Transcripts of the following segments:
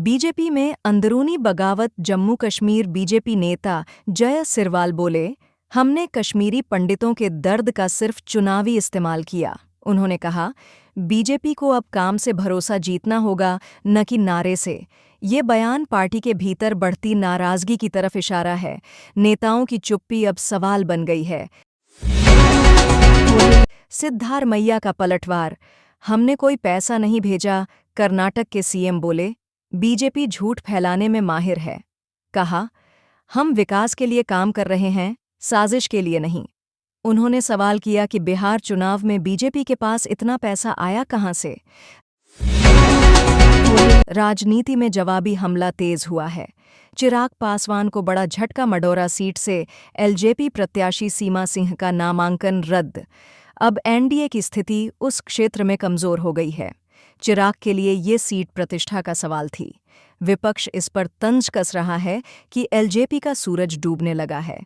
BJP में अंदरूनी बगावत। जम्मू कश्मीर बीजेपी नेता जय सिरवाल बोले, हमने कश्मीरी पंडितों के दर्द का सिर्फ चुनावी इस्तेमाल किया। उन्होंने कहा, बीजेपी को अब काम से भरोसा जीतना होगा, न कि नारे से। ये बयान पार्टी के भीतर बढ़ती नाराजगी की तरफ इशारा है। नेताओं की चुप्पी अब सवाल बन गई है। सिद्धारमैया का पलटवार, हमने कोई पैसा नहीं भेजा। कर्नाटक के सीएम बोले, बीजेपी झूठ फैलाने में माहिर है। कहा, हम विकास के लिए काम कर रहे हैं, साजिश के लिए नहीं। उन्होंने सवाल किया कि बिहार चुनाव में बीजेपी के पास इतना पैसा आया कहां से। राजनीति में जवाबी हमला तेज हुआ है। चिराग पासवान को बड़ा झटका। मडौरा सीट से एलजेपी प्रत्याशी सीमा सिंह का नामांकन रद्द। अब एनडीए की स्थिति उस क्षेत्र में कमजोर हो गई है। चिराग के लिए ये सीट प्रतिष्ठा का सवाल थी। विपक्ष इस पर तंज कस रहा है कि एलजेपी का सूरज डूबने लगा है।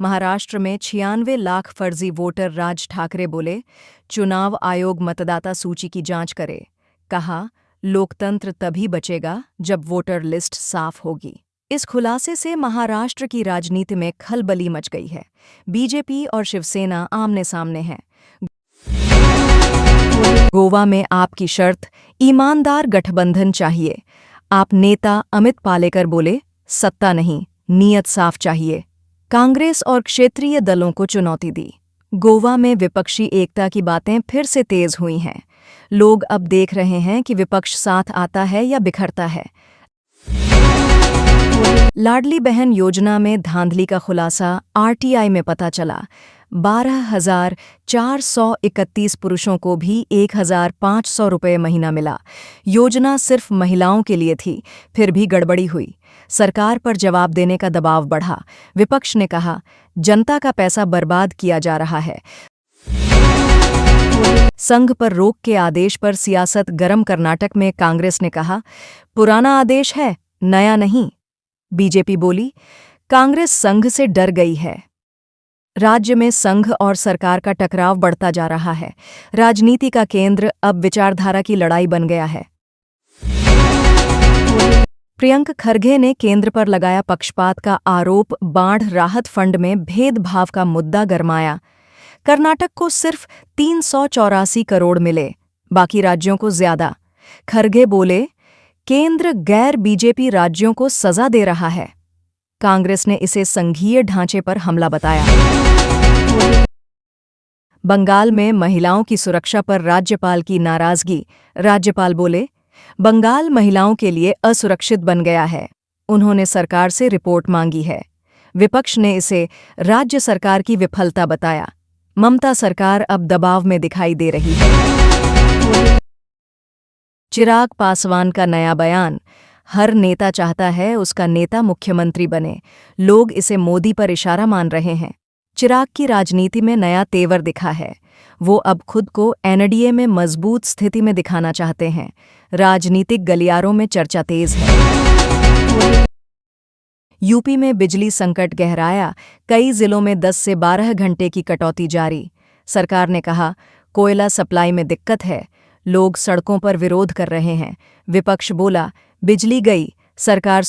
महाराष्ट्र में 96 लाख फर्जी वोटर। राज ठाकरे बोले, चुनाव आयोग मतदाता सूची की जांच करे। कहा, लोकतंत्र तभी बचेगा जब वोटर लिस्ट साफ होगी। इस खुलासे से महाराष्ट्र की राजनीति में खलबली मच गई है। बीजेपी और शिवसेना आमने सामने हैं। गोवा में आपकी शर्त ईमानदार गठबंधन चाहिए। आप नेता अमित पालेकर बोले, सत्ता नहीं, नीयत साफ चाहिए। कांग्रेस और क्षेत्रीय दलों को चुनौती दी। गोवा में विपक्षी एकता की बातें फिर से तेज हुई हैं। लोग अब देख रहे हैं कि विपक्ष साथ आता है या बिखरता है। लाडली बहन योजना में धांधली का खुलासा आरटीआई में पता चला। 12,431 पुरुषों को भी 1,500 रुपये महीना मिला। योजना सिर्फ महिलाओं के लिए थी, फिर भी गड़बड़ी हुई। सरकार पर जवाब देने का दबाव बढ़ा। विपक्ष ने कहा, जनता का पैसा बर्बाद किया जा रहा है। संघ पर रोक के आदेश पर सियासत गरम। कर्नाटक में कांग्रेस ने कहा, पुराना आदेश है, नया नहीं। बीजेपी बोली, कांग्रेस संघ से डर गई है। राज्य में संघ और सरकार का टकराव बढ़ता जा रहा है। राजनीति का केंद्र अब विचारधारा की लड़ाई बन गया है। प्रियंक खरगे ने केंद्र पर लगाया पक्षपात का आरोप। बाढ़ राहत फंड में भेदभाव का मुद्दा गरमाया। कर्नाटक को सिर्फ 384 करोड़ मिले, बाकी राज्यों को ज्यादा। खरगे बोले, केंद्र गैर बीजेपी राज्यों को सजा दे रहा है। कांग्रेस ने इसे संघीय ढांचे पर हमला बताया। बंगाल में महिलाओं की सुरक्षा पर राज्यपाल की नाराजगी। राज्यपाल बोले, बंगाल महिलाओं के लिए असुरक्षित बन गया है। उन्होंने सरकार से रिपोर्ट मांगी है। विपक्ष ने इसे राज्य सरकार की विफलता बताया। ममता सरकार अब दबाव में दिखाई दे रही है। चिराग पासवान का नया बयान, हर नेता चाहता है उसका नेता मुख्यमंत्री बने। लोग इसे मोदी पर इशारा मान रहे हैं। चिराग की राजनीति में नया तेवर दिखा है। वो अब खुद को एनडीए में मजबूत स्थिति में दिखाना चाहते हैं। राजनीतिक गलियारों में चर्चा तेज है। यूपी में बिजली संकट गहराया। कई जिलों में 10 से 12 घंटे की कटौती जारी। सरकार ने कहा, कोयला सप्लाई में दिक्कत है। लोग सड़कों पर विरोध कर रहे हैं। विपक्ष बोला, बिजली गई, सरकार